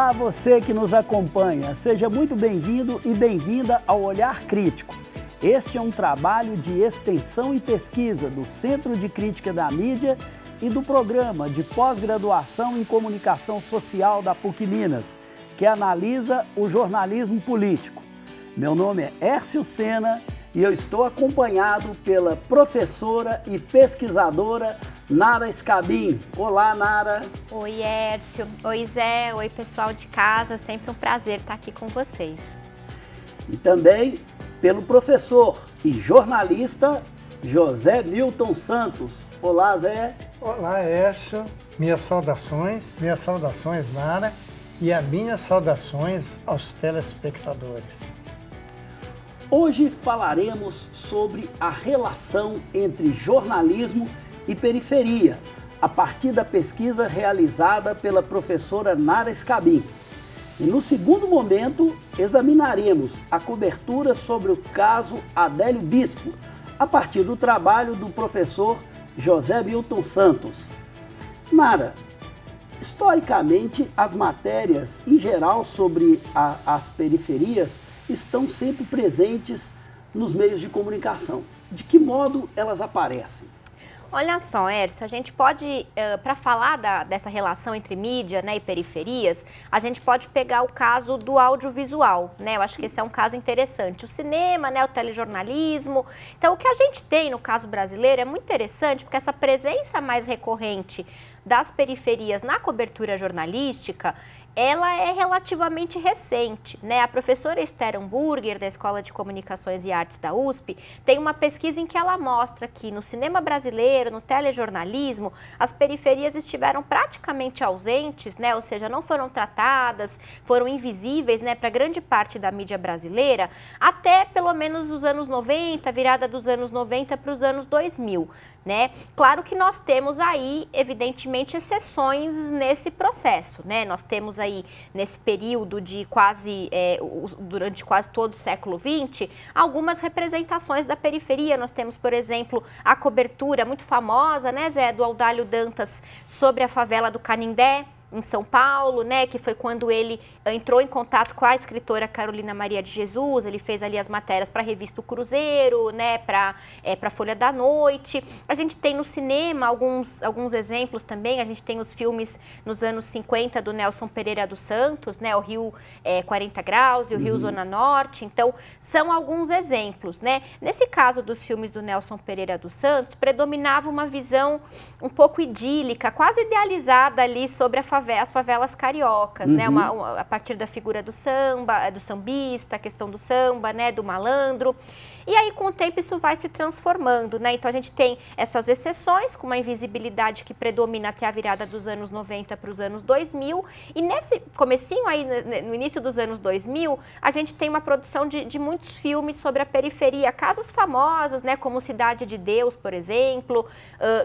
Olá, você que nos acompanha. Seja muito bem-vindo e bem-vinda ao Olhar Crítico. Este é um trabalho de extensão e pesquisa do Centro de Crítica da Mídia e do Programa de Pós-Graduação em Comunicação Social da PUC Minas, que analisa o jornalismo político. Meu nome é Hércio Sena e eu estou acompanhado pela professora e pesquisadora Nara Scabin. Olá, Nara. Oi, Hércio. Oi, Zé. Oi, pessoal de casa. Sempre um prazer estar aqui com vocês. E também pelo professor e jornalista José Milton Santos. Olá, Zé. Olá, Hércio. Minhas saudações, Nara, e as minhas saudações aos telespectadores. Hoje falaremos sobre a relação entre jornalismo e periferia, a partir da pesquisa realizada pela professora Nara Scabin. E no segundo momento, examinaremos a cobertura sobre o caso Adélio Bispo, a partir do trabalho do professor José Milton Santos. Nara, historicamente, as matérias, em geral, sobre as periferias estão sempre presentes nos meios de comunicação. De que modo elas aparecem? Olha só, Hércio, a gente pode, para falar dessa relação entre mídia, né, e periferias, a gente pode pegar o caso do audiovisual, né? Eu acho que esse é um caso interessante. O cinema, né, o telejornalismo. Então, o que a gente tem no caso brasileiro é muito interessante, porque essa presença mais recorrente das periferias na cobertura jornalística, ela é relativamente recente, né? A professora Esther Hamburger, da Escola de Comunicações e Artes da USP, tem uma pesquisa em que ela mostra que no cinema brasileiro, no telejornalismo, as periferias estiveram praticamente ausentes, né? Ou seja, não foram tratadas, foram invisíveis, né, para grande parte da mídia brasileira, até pelo menos os anos 90, virada dos anos 90 para os anos 2000. Né? Claro que nós temos aí, evidentemente, exceções nesse processo, né? Nós temos aí, nesse período de durante quase todo o século XX, algumas representações da periferia. Nós temos, por exemplo, a cobertura muito famosa, né, Zé, do Audálio Dantas sobre a favela do Canindé, em São Paulo, né, que foi quando ele entrou em contato com a escritora Carolina Maria de Jesus. Ele fez ali as matérias para a revista O Cruzeiro, né, para a Folha da Noite. A gente tem no cinema alguns exemplos também. A gente tem os filmes nos anos 50 do Nelson Pereira dos Santos, né, o Rio 40 Graus e o Rio Zona Norte. Então, são alguns exemplos, né. Nesse caso dos filmes do Nelson Pereira dos Santos, predominava uma visão um pouco idílica, quase idealizada ali sobre as favelas cariocas, né? A partir da figura do samba, do sambista, a questão do samba, né? Do malandro. E aí, com o tempo, isso vai se transformando, né? Então, a gente tem essas exceções, com uma invisibilidade que predomina até a virada dos anos 90 para os anos 2000. E nesse comecinho aí, no início dos anos 2000, a gente tem uma produção de muitos filmes sobre a periferia, casos famosos, né? Como Cidade de Deus, por exemplo.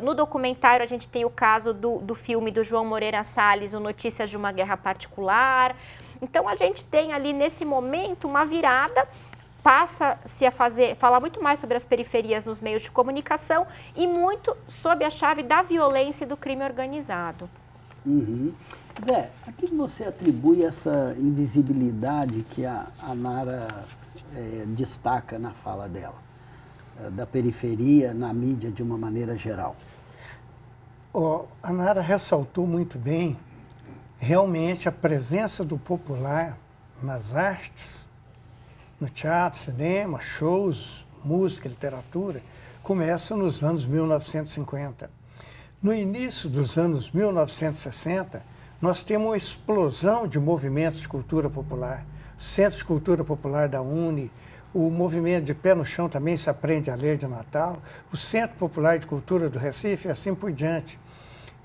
No documentário, a gente tem o caso do filme do João Moreira Salles, o Notícias de uma Guerra Particular. Então, a gente tem ali, nesse momento, uma virada, passa-se a falar muito mais sobre as periferias nos meios de comunicação e muito sob a chave da violência e do crime organizado. Zé, a que você atribui essa invisibilidade que a Nara destaca na fala dela, da periferia na mídia de uma maneira geral? A Nara ressaltou muito bem, realmente, a presença do popular nas artes, no teatro, cinema, shows, música, literatura, começa nos anos 1950. No início dos anos 1960, nós temos uma explosão de movimentos de cultura popular. O Centro de Cultura Popular da UNE, o movimento de Pé no Chão também se aprende a ler de Natal, o Centro Popular de Cultura do Recife e assim por diante.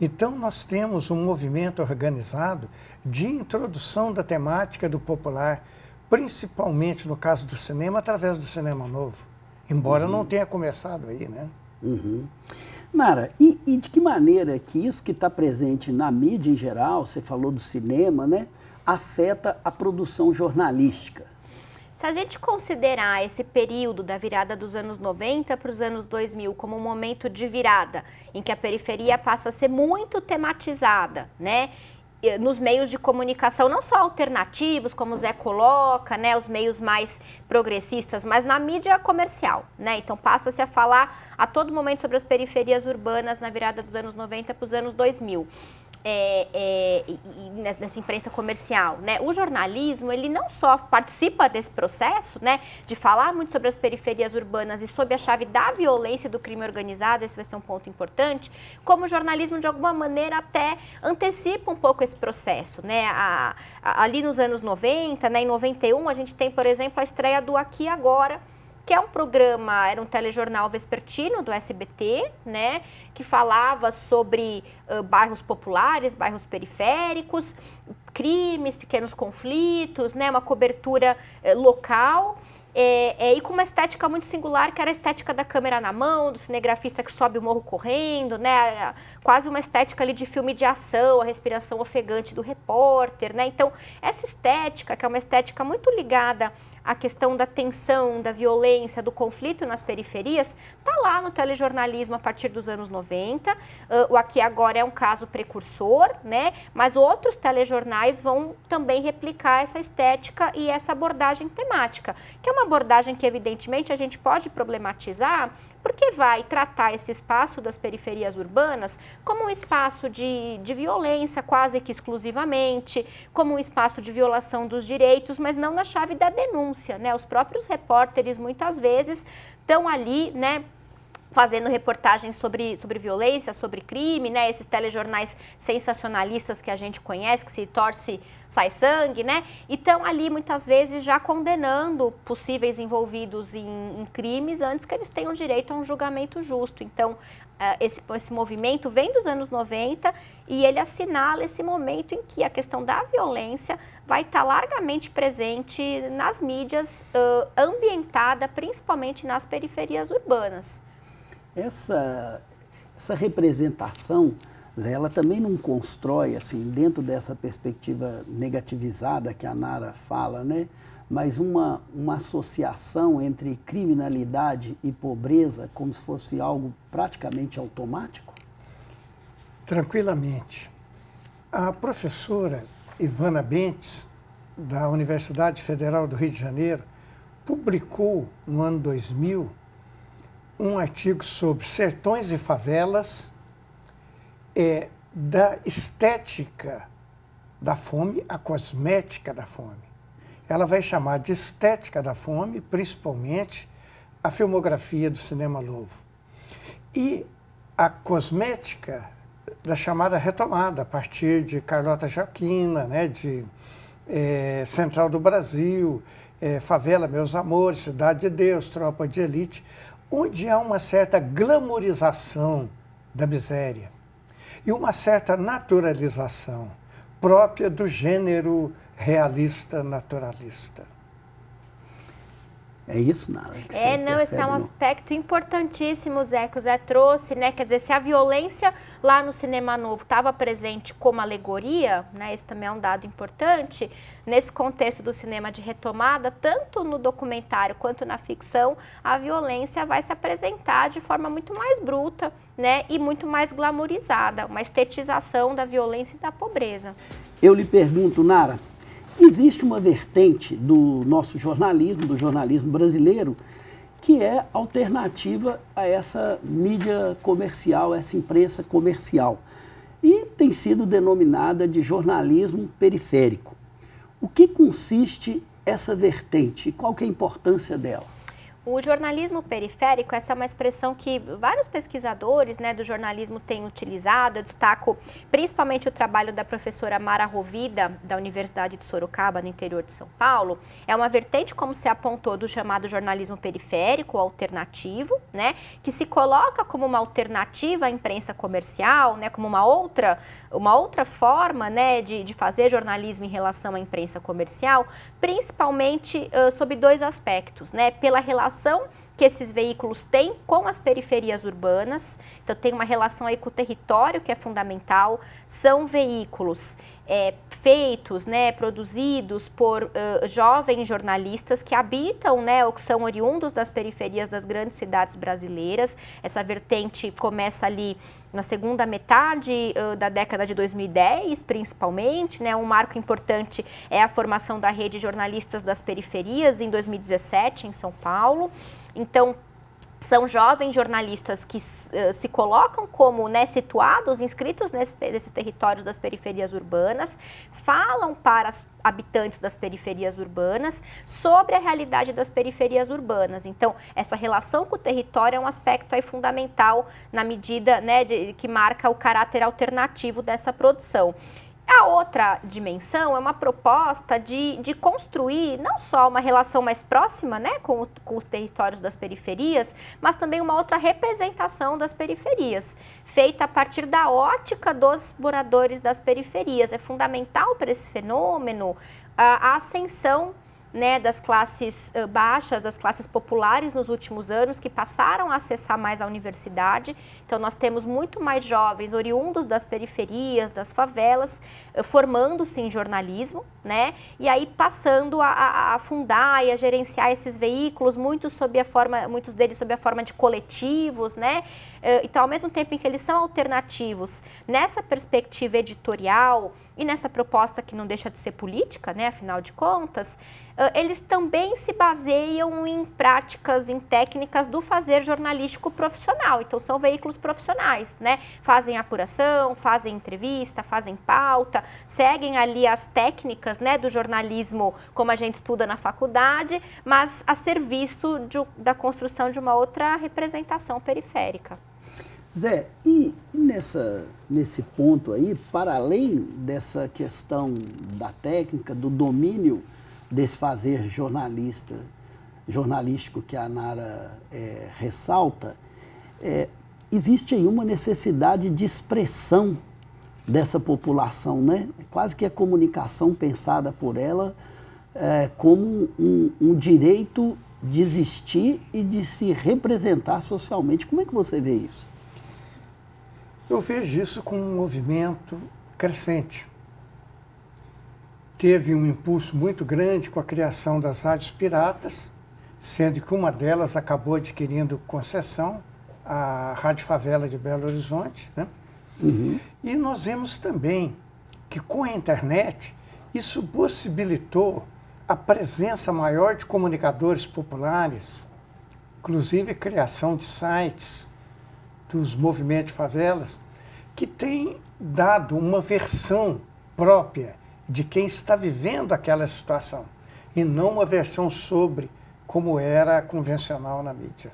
Então, nós temos um movimento organizado de introdução da temática do popular, principalmente no caso do cinema, através do cinema novo, embora não tenha começado aí, né? Nara, e de que maneira que isso que está presente na mídia em geral, você falou do cinema, né, afeta a produção jornalística? Se a gente considerar esse período da virada dos anos 90 para os anos 2000 como um momento de virada, em que a periferia passa a ser muito tematizada, né? nos meios de comunicação, não só alternativos, como o Zé coloca, né, os meios mais progressistas, mas na mídia comercial, né? Então passa-se a falar a todo momento sobre as periferias urbanas na virada dos anos 90 para os anos 2000. Nessa imprensa comercial, né? O jornalismo, ele não só participa desse processo, né, de falar muito sobre as periferias urbanas e sob a chave da violência e do crime organizado, esse vai ser um ponto importante, como o jornalismo, de alguma maneira, até antecipa um pouco esse processo, né? Ali nos anos 90, né, em 91, a gente tem, por exemplo, a estreia do Aqui e Agora, que é um programa, era um telejornal vespertino do SBT, né, que falava sobre bairros populares, bairros periféricos, crimes, pequenos conflitos, né, uma cobertura local, e com uma estética muito singular, que era a estética da câmera na mão, do cinegrafista que sobe o morro correndo, né, quase uma estética ali de filme de ação, a respiração ofegante do repórter, né. Então, essa estética, que é uma estética muito ligada à questão da tensão, da violência, do conflito nas periferias, está lá no telejornalismo a partir dos anos 90. O Aqui Agora é um caso precursor, né? Mas outros telejornais vão também replicar essa estética e essa abordagem temática, que é uma abordagem que, evidentemente, a gente pode problematizar, porque vai tratar esse espaço das periferias urbanas como um espaço de violência quase que exclusivamente, como um espaço de violação dos direitos, mas não na chave da denúncia, né? Os próprios repórteres, muitas vezes, estão ali, né, fazendo reportagens sobre violência, sobre crime, né? Esses telejornais sensacionalistas que a gente conhece, que se torce, sai sangue, né? E estão ali, muitas vezes, já condenando possíveis envolvidos em crimes antes que eles tenham direito a um julgamento justo. Então, esse movimento vem dos anos 90 e ele assinala esse momento em que a questão da violência vai estar largamente presente nas mídias, ambientada principalmente nas periferias urbanas. Essa representação, Zé, ela também não constrói, assim, dentro dessa perspectiva negativizada que a Nara fala, né? Mas uma associação entre criminalidade e pobreza como se fosse algo praticamente automático? Tranquilamente. A professora Ivana Bentes, da Universidade Federal do Rio de Janeiro, publicou no ano 2000 um artigo sobre sertões e favelas, da estética da fome à cosmética da fome. Ela vai chamar de estética da fome, principalmente, a filmografia do cinema novo. E a cosmética da chamada retomada, a partir de Carlota Joaquina, né, de Central do Brasil, Favela Meus Amores, Cidade de Deus, Tropa de Elite, onde há uma certa glamorização da miséria e uma certa naturalização própria do gênero realista naturalista. É isso, Nara? Esse é um aspecto importantíssimo, Zé, que o Zé trouxe, né? Quer dizer, se a violência lá no cinema novo estava presente como alegoria, né? Esse também é um dado importante, nesse contexto do cinema de retomada, tanto no documentário quanto na ficção, a violência vai se apresentar de forma muito mais bruta, né? E muito mais glamourizada, uma estetização da violência e da pobreza. Eu lhe pergunto, Nara, existe uma vertente do nosso jornalismo, do jornalismo brasileiro, que é alternativa a essa mídia comercial, essa imprensa comercial, e tem sido denominada de jornalismo periférico. O que consiste essa vertente e qual que é a importância dela? O jornalismo periférico, essa é uma expressão que vários pesquisadores, né, do jornalismo têm utilizado. Eu destaco principalmente o trabalho da professora Mara Rovida, da Universidade de Sorocaba, no interior de São Paulo. É uma vertente, como se apontou, do chamado jornalismo periférico, alternativo, né, que se coloca como uma alternativa à imprensa comercial, né, como uma outra forma, né, de fazer jornalismo em relação à imprensa comercial, principalmente sob dois aspectos, né, pela relação que esses veículos têm com as periferias urbanas. Então tem uma relação aí com o território que é fundamental, são veículos feitos, né, produzidos por jovens jornalistas que habitam, né, ou que são oriundos das periferias das grandes cidades brasileiras. Essa vertente começa ali na segunda metade da década de 2010, principalmente, né? Um marco importante é a formação da rede de jornalistas das periferias em 2017, em São Paulo. Então, são jovens jornalistas que se colocam como, né, situados, inscritos nesses territórios das periferias urbanas, falam para os habitantes das periferias urbanas sobre a realidade das periferias urbanas. Então, essa relação com o território é um aspecto aí fundamental na medida, né, que marca o caráter alternativo dessa produção. A outra dimensão é uma proposta de construir não só uma relação mais próxima, né, com os territórios das periferias, mas também uma outra representação das periferias, feita a partir da ótica dos moradores das periferias. É fundamental para esse fenômeno a ascensão, né, das classes baixas, das classes populares nos últimos anos, que passaram a acessar mais a universidade. Então, nós temos muito mais jovens oriundos das periferias, das favelas, formando-se em jornalismo, né, e aí passando a fundar e a gerenciar esses veículos, muitos deles sob a forma de coletivos, né. Então, ao mesmo tempo em que eles são alternativos nessa perspectiva editorial e nessa proposta que não deixa de ser política, né, afinal de contas, eles também se baseiam em práticas, em técnicas do fazer jornalístico profissional. Então, são veículos profissionais, né? Fazem apuração, fazem entrevista, fazem pauta, seguem ali as técnicas, né, do jornalismo como a gente estuda na faculdade, mas a serviço da construção de uma outra representação periférica. Zé, e nesse ponto aí, para além dessa questão da técnica, do domínio desse fazer jornalístico que a Nara ressalta, existe aí uma necessidade de expressão dessa população, né? Quase que a comunicação pensada por ela como um direito de existir e de se representar socialmente. Como é que você vê isso? Eu vejo isso como um movimento crescente. Teve um impulso muito grande com a criação das rádios piratas, sendo que uma delas acabou adquirindo concessão, a Rádio Favela de Belo Horizonte, né? Uhum. E nós vemos também que com a internet isso possibilitou a presença maior de comunicadores populares, inclusive a criação de sites dos movimentos de favelas, que tem dado uma versão própria de quem está vivendo aquela situação, e não uma versão sobre como era convencional na mídia.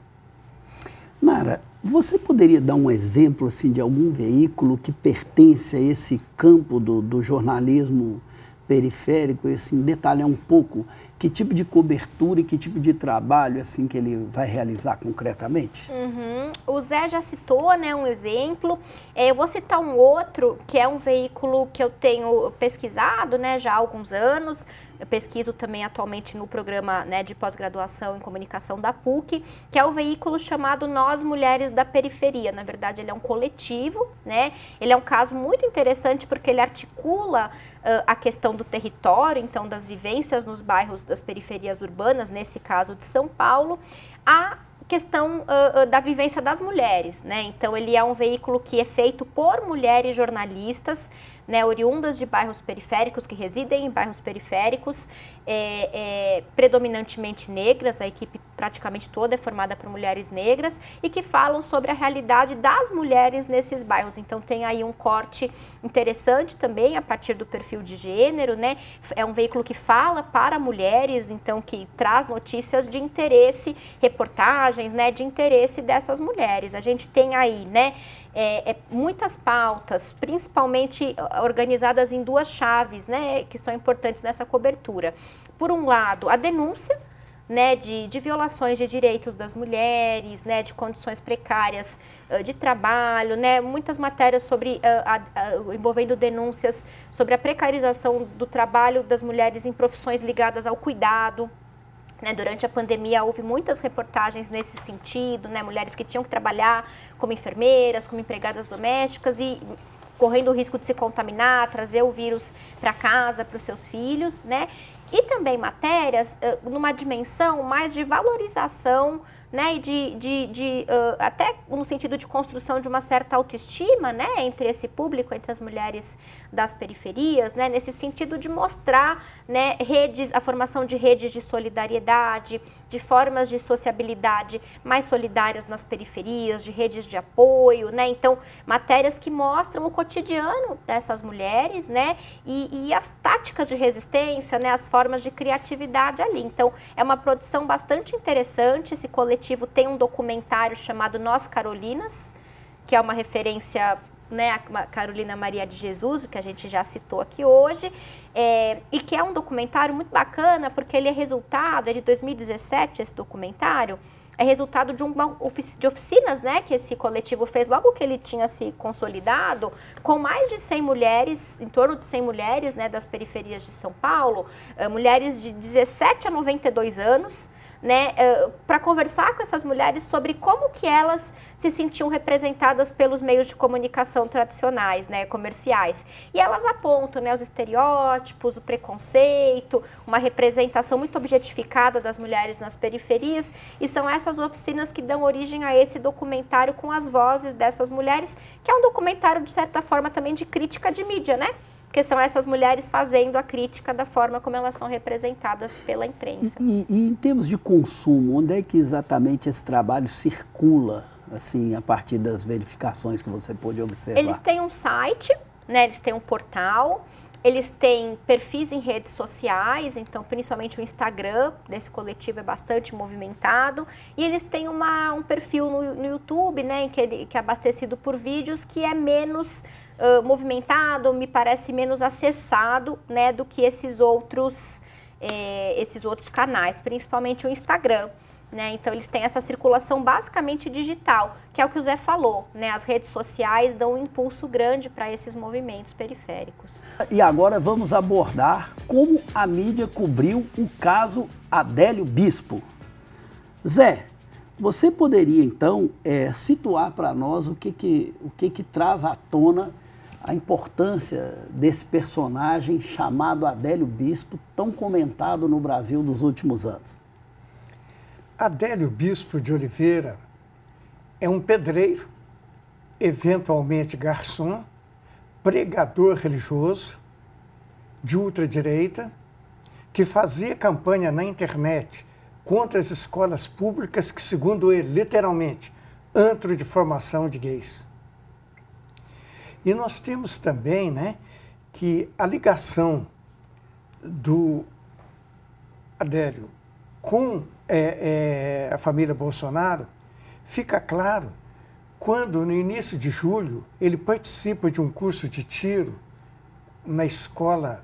Nara, você poderia dar um exemplo assim, de algum veículo que pertence a esse campo do jornalismo periférico, e assim, detalhar um pouco que tipo de cobertura e que tipo de trabalho assim, que ele vai realizar concretamente? Uhum. O Zé já citou, né, um exemplo. Eu vou citar um outro, que é um veículo que eu tenho pesquisado, né, já há alguns anos. Eu pesquiso também atualmente no programa, né, de pós-graduação em comunicação da PUC, que é o veículo chamado Nós Mulheres da Periferia. Na verdade, ele é um coletivo, né? Ele é um caso muito interessante porque ele articula a questão do território, então das vivências nos bairros das periferias urbanas, nesse caso de São Paulo, a questão da vivência das mulheres, né? Então, ele é um veículo que é feito por mulheres jornalistas, né, oriundas de bairros periféricos, que residem em bairros periféricos, predominantemente negras, a equipe praticamente toda é formada por mulheres negras, e que falam sobre a realidade das mulheres nesses bairros. Então, tem aí um corte interessante também, a partir do perfil de gênero, né? É um veículo que fala para mulheres, então, que traz notícias de interesse, reportagens, né, de interesse dessas mulheres. A gente tem aí, né, muitas pautas, principalmente organizadas em duas chaves, né, que são importantes nessa cobertura. Por um lado, a denúncia, né, de violações de direitos das mulheres, né, de condições precárias de trabalho, né, muitas matérias sobre, envolvendo denúncias sobre a precarização do trabalho das mulheres em profissões ligadas ao cuidado. Né, durante a pandemia houve muitas reportagens nesse sentido, né, mulheres que tinham que trabalhar como enfermeiras, como empregadas domésticas e correndo o risco de se contaminar, trazer o vírus para casa, para os seus filhos, né? e também matérias numa dimensão mais de valorização, né, e até no sentido de construção de uma certa autoestima, né, entre esse público, entre as mulheres das periferias, né, nesse sentido de mostrar, né, a formação de redes de solidariedade, de formas de sociabilidade mais solidárias nas periferias, de redes de apoio, né, então matérias que mostram o cotidiano dessas mulheres, né, e as táticas de resistência, né, as formas de criatividade ali. Então é uma produção bastante interessante. Esse coletivo tem um documentário chamado Nós Carolinas, que é uma referência, né, a Carolina Maria de Jesus, que a gente já citou aqui hoje, e que é um documentário muito bacana, porque ele é resultado, é de 2017 esse documentário, é resultado de oficinas, né, que esse coletivo fez logo que ele tinha se consolidado, com mais de 100 mulheres, em torno de 100 mulheres, né, das periferias de São Paulo, mulheres de 17 a 92 anos, né, para conversar com essas mulheres sobre como que elas se sentiam representadas pelos meios de comunicação tradicionais, né, comerciais. E elas apontam, né, os estereótipos, o preconceito, uma representação muito objetificada das mulheres nas periferias, e são essas oficinas que dão origem a esse documentário com as vozes dessas mulheres, que é um documentário, de certa forma, também de crítica de mídia, né? Porque são essas mulheres fazendo a crítica da forma como elas são representadas pela imprensa. E em termos de consumo, onde é que exatamente esse trabalho circula, assim, a partir das verificações que você pôde observar? Eles têm um site, né, eles têm um portal, eles têm perfis em redes sociais, então principalmente o Instagram desse coletivo é bastante movimentado, e eles têm um perfil no YouTube, né, que é abastecido por vídeos, que é menos movimentado, me parece menos acessado, né, do que esses outros canais, principalmente o Instagram, né? Então eles têm essa circulação basicamente digital, que é o que o Zé falou, né? As redes sociais dão um impulso grande para esses movimentos periféricos. E agora vamos abordar como a mídia cobriu o caso Adélio Bispo. Zé, você poderia então situar para nós o que traz à tona a importância desse personagem chamado Adélio Bispo, tão comentado no Brasil dos últimos anos? Adélio Bispo de Oliveira é um pedreiro, eventualmente garçom, pregador religioso, de ultradireita, que fazia campanha na internet contra as escolas públicas que, segundo ele, literalmente, antro de formação de gays. E nós temos também, né, que a ligação do Adélio com a família Bolsonaro fica claro quando, no início de julho, ele participa de um curso de tiro na escola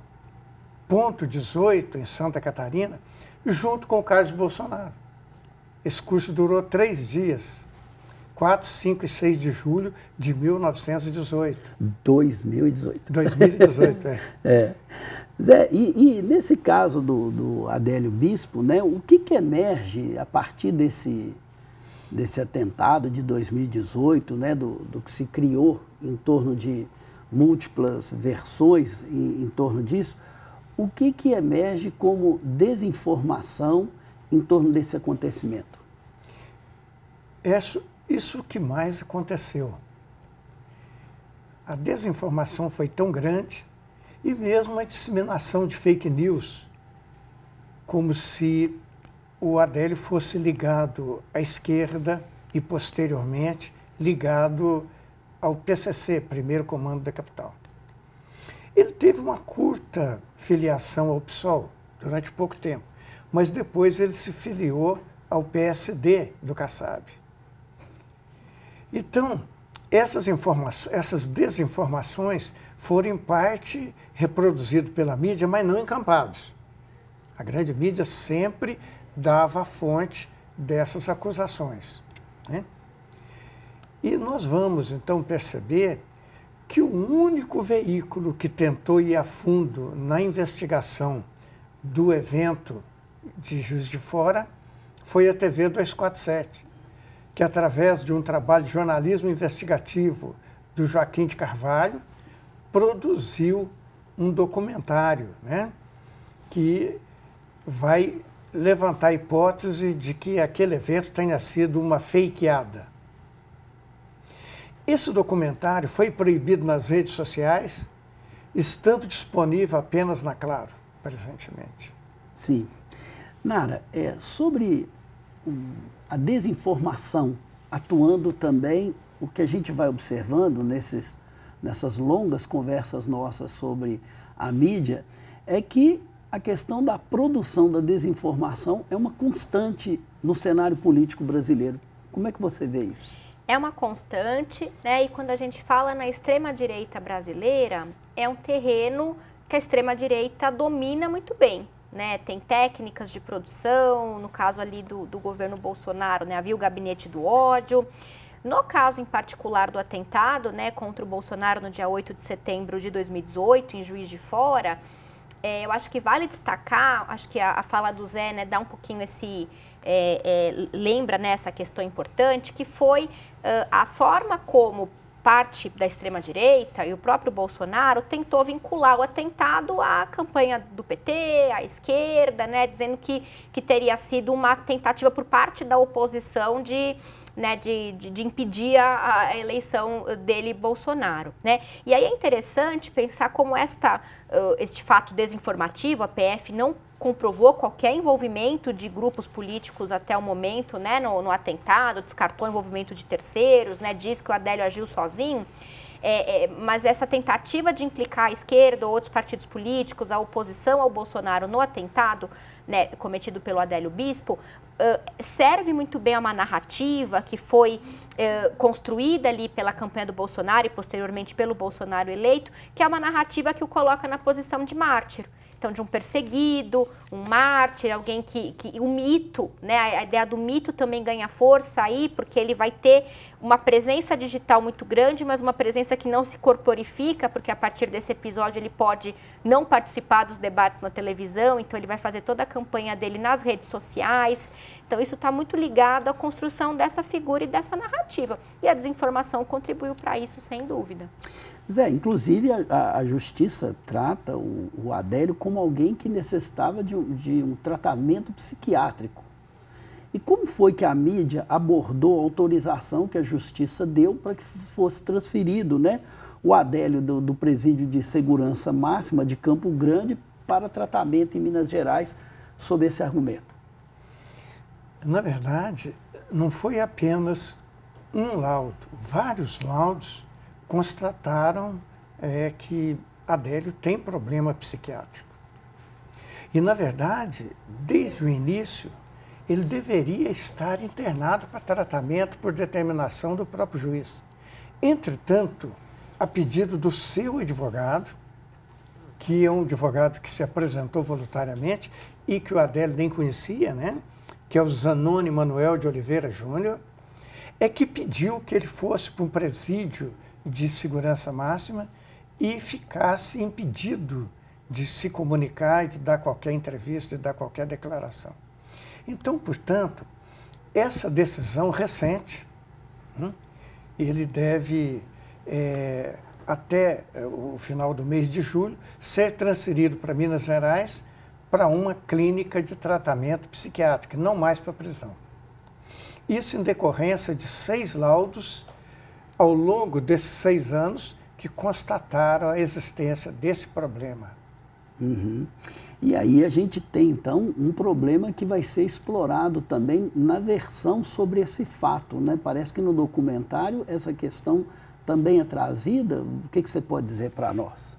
Ponto 18, em Santa Catarina, junto com o Carlos Bolsonaro. Esse curso durou 3 dias. 4, 5 e 6 de julho de 1918. 2018. 2018, Zé, e nesse caso do Adélio Bispo, né, o que emerge a partir desse atentado de 2018, né, do que se criou em torno de múltiplas versões em torno disso, o que emerge como desinformação em torno desse acontecimento? Isso que mais aconteceu. A desinformação foi tão grande e mesmo a disseminação de fake news, como se o Adélio fosse ligado à esquerda e, posteriormente, ligado ao PCC, Primeiro Comando da Capital. Ele teve uma curta filiação ao PSOL, durante pouco tempo, mas depois ele se filiou ao PSD do Kassab. Então, essas desinformações foram, em parte, reproduzidas pela mídia, mas não encampados. A grande mídia sempre dava a fonte dessas acusações, né? E nós vamos, então, perceber que o único veículo que tentou ir a fundo na investigação do evento de Juiz de Fora foi a TV 247, que, através de um trabalho de jornalismo investigativo do Joaquim de Carvalho, produziu um documentário, né, que vai levantar a hipótese de que aquele evento tenha sido uma fakeada. Esse documentário foi proibido nas redes sociais, estando disponível apenas na Claro, presentemente. Sim. Nara, sobre a desinformação atuando também, o que a gente vai observando nessas longas conversas nossas sobre a mídia, é que a questão da produção da desinformação é uma constante no cenário político brasileiro. Como é que você vê isso? É uma constante, né? E quando a gente fala na extrema-direita brasileira, é um terreno que a extrema-direita domina muito bem, né? Tem técnicas de produção, no caso ali do governo Bolsonaro, né? Havia o gabinete do ódio. No caso em particular do atentado, né, contra o Bolsonaro no dia 8 de setembro de 2018, em Juiz de Fora, eu acho que vale destacar, acho que a fala do Zé, né, dá um pouquinho lembra, né, essa questão importante, que foi a forma como parte da extrema-direita e o próprio Bolsonaro tentou vincular o atentado à campanha do PT, à esquerda, né, dizendo que teria sido uma tentativa por parte da oposição de impedir a eleição dele, Bolsonaro, né? E aí é interessante pensar como este fato desinformativo, a PF não comprovou qualquer envolvimento de grupos políticos até o momento, né, no atentado, descartou o envolvimento de terceiros, né, diz que o Adélio agiu sozinho, mas essa tentativa de implicar a esquerda ou outros partidos políticos, a oposição ao Bolsonaro no atentado, né, cometido pelo Adélio Bispo, serve muito bem a uma narrativa que foi construída ali pela campanha do Bolsonaro e posteriormente pelo Bolsonaro eleito, que é uma narrativa que o coloca na posição de mártir. Então, de um perseguido, um mártir, alguém o mito, né? A ideia do mito também ganha força aí, porque ele vai ter uma presença digital muito grande, mas uma presença que não se corporifica, porque a partir desse episódio ele pode não participar dos debates na televisão, então ele vai fazer toda a campanha dele nas redes sociais. Então, isso está muito ligado à construção dessa figura e dessa narrativa. E a desinformação contribuiu para isso, sem dúvida. Zé, inclusive a justiça trata o Adélio como alguém que necessitava de um tratamento psiquiátrico. E como foi que a mídia abordou a autorização que a justiça deu para que fosse transferido, né, o Adélio do Presídio de Segurança Máxima de Campo Grande para tratamento em Minas Gerais sob esse argumento? Na verdade, não foi apenas um laudo, vários laudos constataram que Adélio tem problema psiquiátrico. E, na verdade, desde o início, ele deveria estar internado para tratamento por determinação do próprio juiz. Entretanto, a pedido do seu advogado, que é um advogado que se apresentou voluntariamente e que o Adélio nem conhecia, né? Que é o Zanoni Manuel de Oliveira Júnior, é que pediu que ele fosse para um presídio de segurança máxima e ficasse impedido de se comunicar, de dar qualquer entrevista, de dar qualquer declaração. Então, portanto, essa decisão recente, ele deve, até o final do mês de julho, ser transferido para Minas Gerais para uma clínica de tratamento psiquiátrico, não mais para prisão. Isso em decorrência de 6 laudos ao longo desses 6 anos que constataram a existência desse problema. Uhum. E aí a gente tem, então, um problema que vai ser explorado também na versão sobre esse fato, né? Parece que no documentário essa questão também é trazida. O que você pode dizer para nós?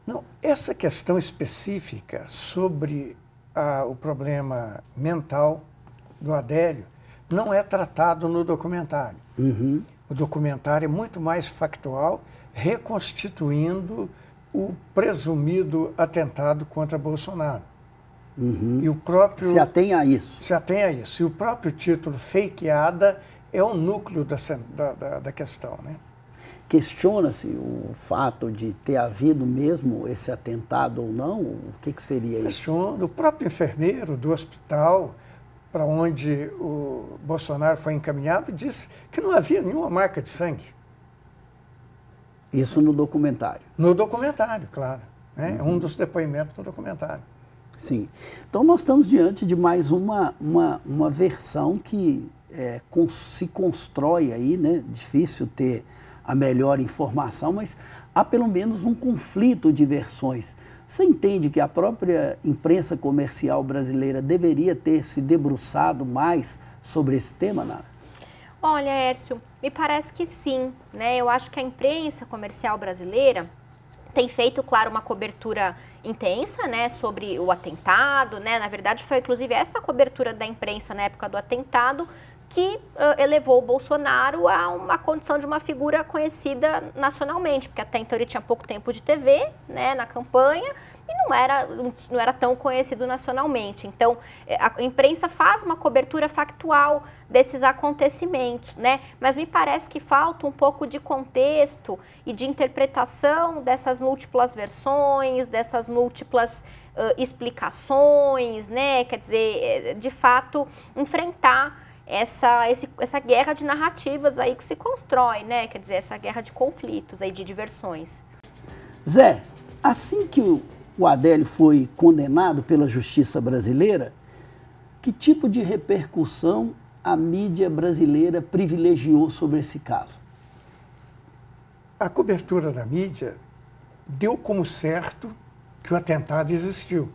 Não, essa questão específica sobre o problema mental do Adélio não é tratado no documentário. Uhum. O documentário é muito mais factual, reconstituindo o presumido atentado contra Bolsonaro. Uhum. E o próprio... Se atém a isso. Se atém a isso. E o próprio título, Fakeada, é o núcleo da questão, né? Questiona-se o fato de ter havido mesmo esse atentado ou não? O que seria isso? Questiona. O próprio enfermeiro do hospital para onde o Bolsonaro foi encaminhado disse que não havia nenhuma marca de sangue. Isso no documentário? No documentário, claro. Né? Um dos depoimentos do documentário. Sim. Então nós estamos diante de mais uma versão que se constrói aí, né? Difícil ter a melhor informação, mas há pelo menos um conflito de versões. Você entende que a própria imprensa comercial brasileira deveria ter se debruçado mais sobre esse tema, Nara? Olha, Hércio, me parece que sim, né? Eu acho que a imprensa comercial brasileira tem feito, claro, uma cobertura intensa, né, sobre o atentado, né? Na verdade, foi inclusive essa cobertura da imprensa na época do atentado que elevou o Bolsonaro a uma condição de uma figura conhecida nacionalmente, porque até então ele tinha pouco tempo de TV, né, na campanha, e não era tão conhecido nacionalmente. Então, a imprensa faz uma cobertura factual desses acontecimentos, né? Mas me parece que falta um pouco de contexto e de interpretação dessas múltiplas versões, dessas múltiplas explicações, né? Quer dizer, de fato, enfrentar essa guerra de narrativas aí que se constrói, né? Quer dizer, essa guerra de conflitos aí, de diversões. Zé, assim que o Adélio foi condenado pela justiça brasileira, que tipo de repercussão a mídia brasileira privilegiou sobre esse caso? A cobertura da mídia deu como certo que o atentado existiu,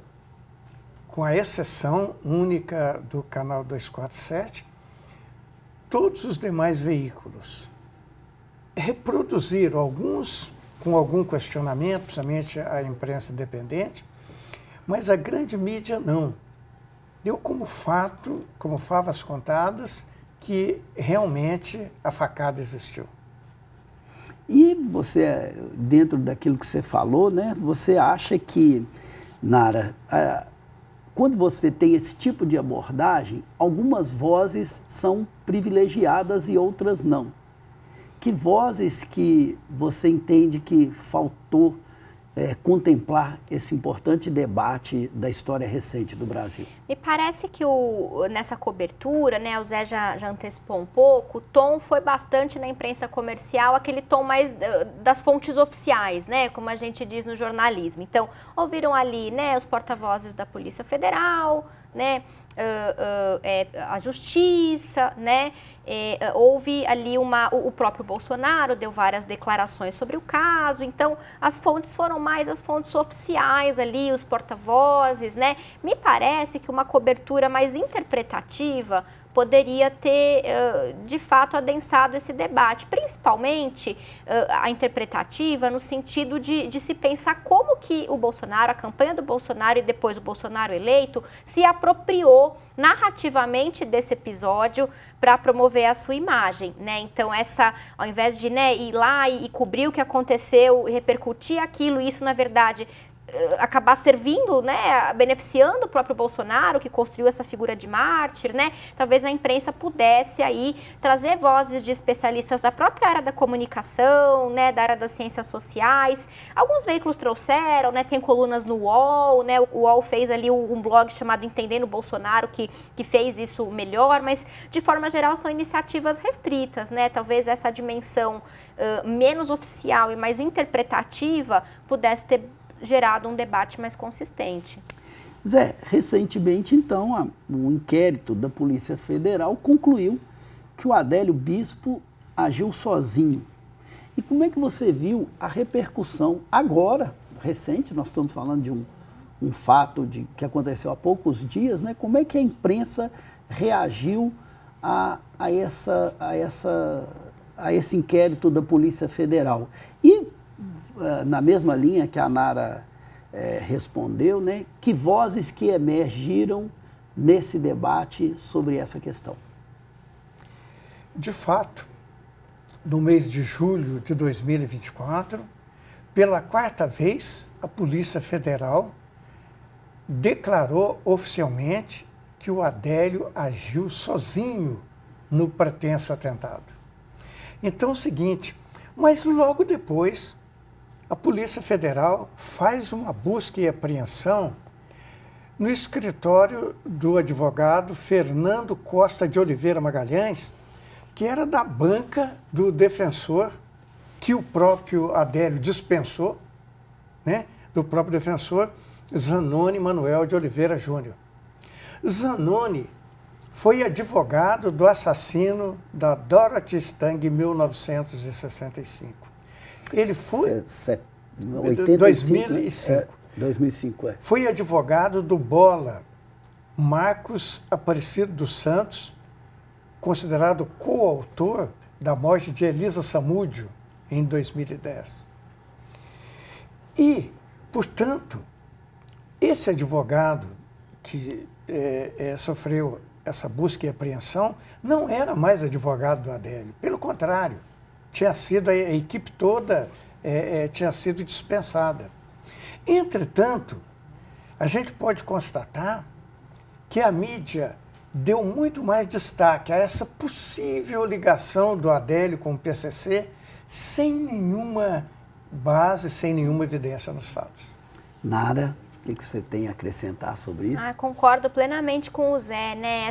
com a exceção única do canal 247, todos os demais veículos reproduziram, alguns com algum questionamento, principalmente a imprensa independente, mas a grande mídia não. Deu como fato, como favas contadas, que realmente a facada existiu. E você, dentro daquilo que você falou, né, você acha que, Nara, quando você tem esse tipo de abordagem, algumas vozes são privilegiadas e outras não. Que vozes que você entende que faltou contemplar esse importante debate da história recente do Brasil? Me parece que nessa cobertura, né, o Zé já antecipou um pouco, o tom foi bastante na imprensa comercial, aquele tom mais das fontes oficiais, né, como a gente diz no jornalismo. Então, ouviram ali, né, os porta-vozes da Polícia Federal, né, a Justiça, né, houve ali o próprio Bolsonaro deu várias declarações sobre o caso, então as fontes foram mais as fontes oficiais ali, os porta-vozes, né. Me parece que uma cobertura mais interpretativa poderia ter, de fato, adensado esse debate, principalmente a interpretativa no sentido de se pensar como que o Bolsonaro, a campanha do Bolsonaro e depois o Bolsonaro eleito, se apropriou narrativamente desse episódio para promover a sua imagem, né? Então, ao invés de, né, ir lá e cobrir o que aconteceu e repercutir aquilo, isso, na verdade, acabar servindo, né, beneficiando o próprio Bolsonaro, que construiu essa figura de mártir, né? Talvez a imprensa pudesse aí trazer vozes de especialistas da própria área da comunicação, né, da área das ciências sociais. Alguns veículos trouxeram, né, tem colunas no UOL, né? O UOL fez ali um blog chamado Entendendo o Bolsonaro, que fez isso melhor, mas de forma geral são iniciativas restritas, né? Talvez essa dimensão menos oficial e mais interpretativa pudesse ter gerado um debate mais consistente. Zé, recentemente, então, um inquérito da Polícia Federal concluiu que o Adélio Bispo agiu sozinho. E como é que você viu a repercussão agora, recente, nós estamos falando de um fato que aconteceu há poucos dias, né? Como é que a imprensa reagiu a esse inquérito da Polícia Federal? E na mesma linha que a Nara respondeu, né, que vozes que emergiram nesse debate sobre essa questão? De fato, no mês de julho de 2024, pela quarta vez, a Polícia Federal declarou oficialmente que o Adélio agiu sozinho no pretenso atentado. Então é o seguinte, mas logo depois, a Polícia Federal faz uma busca e apreensão no escritório do advogado Fernando Costa de Oliveira Magalhães, que era da banca do defensor, que o próprio Adélio dispensou, né, do próprio defensor, Zanoni Manuel de Oliveira Júnior. Zanoni foi advogado do assassino da Dorothy Stang em 1965. Ele foi... 2005. 2005, é. Foi advogado do Bola, Marcos Aparecido dos Santos, considerado coautor da morte de Elisa Samúdio em 2010. E, portanto, esse advogado que sofreu essa busca e apreensão não era mais advogado do Adélio. Pelo contrário, tinha sido a equipe toda tinha sido dispensada. Entretanto, a gente pode constatar que a mídia deu muito mais destaque a essa possível ligação do Adélio com o PCC sem nenhuma base, sem nenhuma evidência nos fatos. Nara, o que você tem a acrescentar sobre isso? Concordo plenamente com o Zé, né?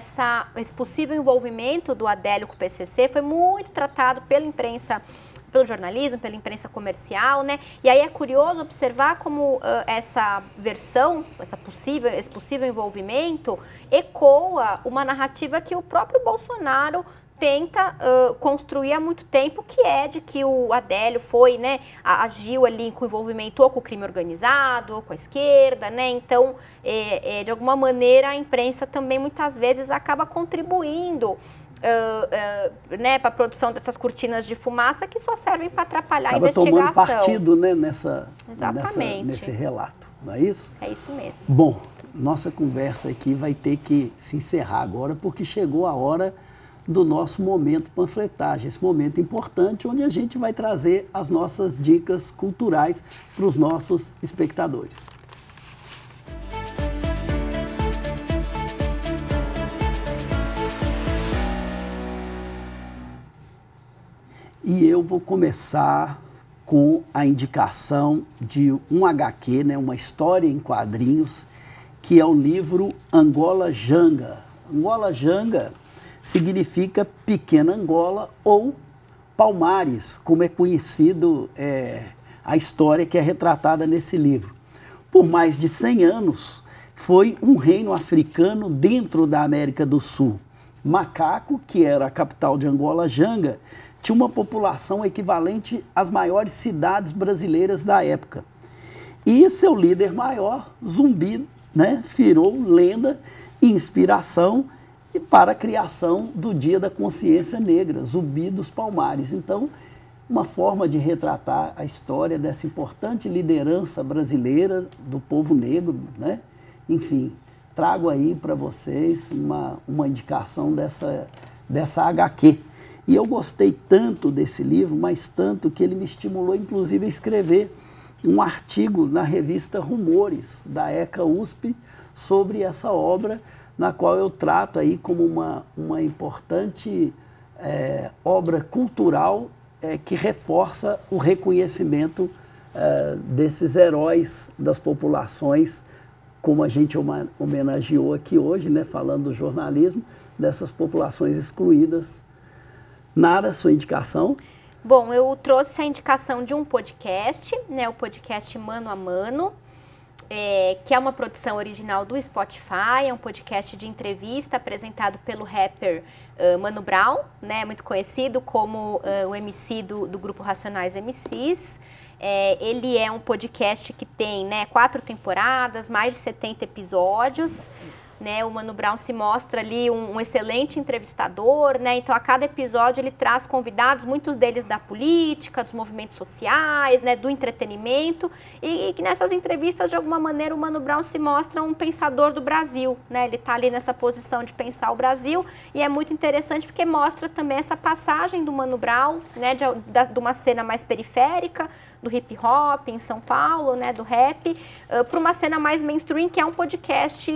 Esse possível envolvimento do Adélio com o PCC foi muito tratado pela imprensa, pelo jornalismo, pela imprensa comercial, né? E aí é curioso observar como essa versão, esse possível envolvimento ecoa uma narrativa que o próprio Bolsonaro tenta construir há muito tempo, que é de que o Adélio foi, né, agiu ali com envolvimento ou com o crime organizado, ou com a esquerda, né? Então, de alguma maneira, a imprensa também muitas vezes acaba contribuindo né, para a produção dessas cortinas de fumaça que só servem para atrapalhar a investigação. Tomando partido, né, nesse relato, não é isso? É isso mesmo. Bom, nossa conversa aqui vai ter que se encerrar agora, porque chegou a hora do nosso momento panfletagem, esse momento importante onde a gente vai trazer as nossas dicas culturais para os nossos espectadores. E eu vou começar com a indicação de um HQ, né, uma história em quadrinhos, que é o livro Angola Janga. Angola Janga significa Pequena Angola ou Palmares, como é conhecido a história que é retratada nesse livro. Por mais de 100 anos, foi um reino africano dentro da América do Sul. Macaco, que era a capital de Angola Janga, tinha uma população equivalente às maiores cidades brasileiras da época. E seu líder maior, Zumbi, né, virou lenda e inspiração para a criação do Dia da Consciência Negra, Zumbi dos Palmares. Então, uma forma de retratar a história dessa importante liderança brasileira do povo negro, né? Enfim, trago aí para vocês uma indicação dessa HQ. E eu gostei tanto desse livro, mas tanto que ele me estimulou, inclusive, a escrever um artigo na revista Rumores, da ECA USP, sobre essa obra, na qual eu trato aí como uma importante obra cultural que reforça o reconhecimento desses heróis das populações, como a gente homenageou aqui hoje, né, falando do jornalismo, dessas populações excluídas. Nara, sua indicação? Bom, eu trouxe a indicação de um podcast, né, o podcast Mano a Mano, que é uma produção original do Spotify, é um podcast de entrevista apresentado pelo rapper Mano Brown, né, muito conhecido como o MC do grupo Racionais MCs. Ele é um podcast que tem, né, 4 temporadas, mais de 70 episódios. Né, o Mano Brown se mostra ali um excelente entrevistador, né? Então a cada episódio ele traz convidados, muitos deles da política, dos movimentos sociais, né, do entretenimento, e que nessas entrevistas de alguma maneira o Mano Brown se mostra um pensador do Brasil, né? Ele está ali nessa posição de pensar o Brasil, e é muito interessante porque mostra também essa passagem do Mano Brown, né, de uma cena mais periférica, do hip hop em São Paulo, né, do rap, para uma cena mais mainstream, que é um podcast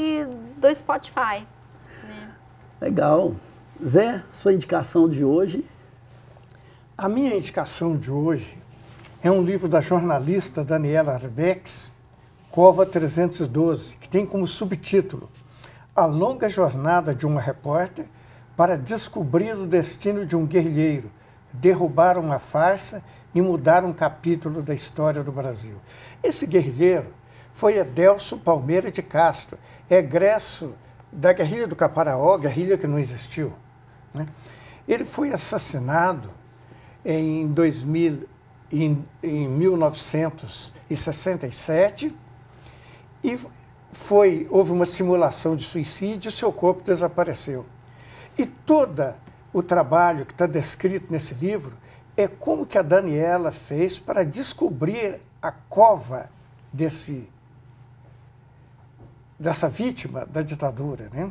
do Spotify. Né? Legal. Zé, sua indicação de hoje? A minha indicação de hoje é um livro da jornalista Daniela Arbex, Cova 312, que tem como subtítulo A Longa Jornada de uma Repórter para Descobrir o Destino de um Guerrilheiro, Derrubar uma Farsa e Mudar um Capítulo da História do Brasil. Esse guerrilheiro foi Adelso Palmeira de Castro, egresso da guerrilha do Caparaó, guerrilha que não existiu, né? Ele foi assassinado em 1967 e houve uma simulação de suicídio e seu corpo desapareceu. E todo o trabalho que está descrito nesse livro é como que a Daniela fez para descobrir a cova dessa vítima da ditadura, né?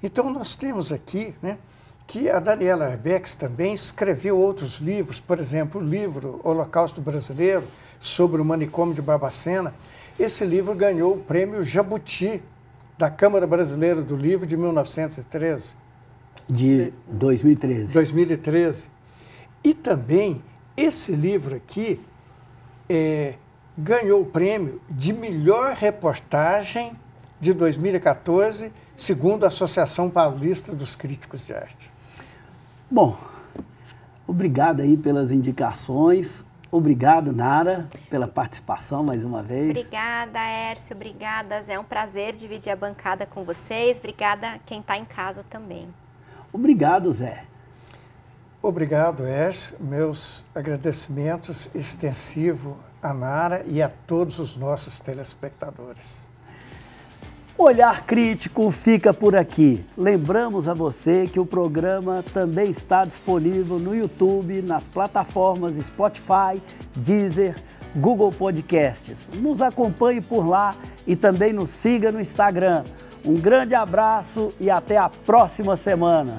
Então nós temos aqui, né, que a Daniela Arbex também escreveu outros livros, por exemplo, o livro Holocausto Brasileiro, sobre o manicômio de Barbacena. Esse livro ganhou o prêmio Jabuti da Câmara Brasileira do Livro de 1913. De 2013. 2013. E também esse livro aqui ganhou o prêmio de melhor reportagem de 2014, segundo a Associação Paulista dos Críticos de Arte. Bom, obrigado aí pelas indicações. Obrigado, Nara, pela participação mais uma vez. Obrigada, Hércio. Obrigada, Zé. É um prazer dividir a bancada com vocês. Obrigada quem está em casa também. Obrigado, Zé. Obrigado, Hércio. Meus agradecimentos extensivos a Nara e a todos os nossos telespectadores. O Olhar Crítico fica por aqui. Lembramos a você que o programa também está disponível no YouTube, nas plataformas Spotify, Deezer, Google Podcasts. Nos acompanhe por lá e também nos siga no Instagram. Um grande abraço e até a próxima semana.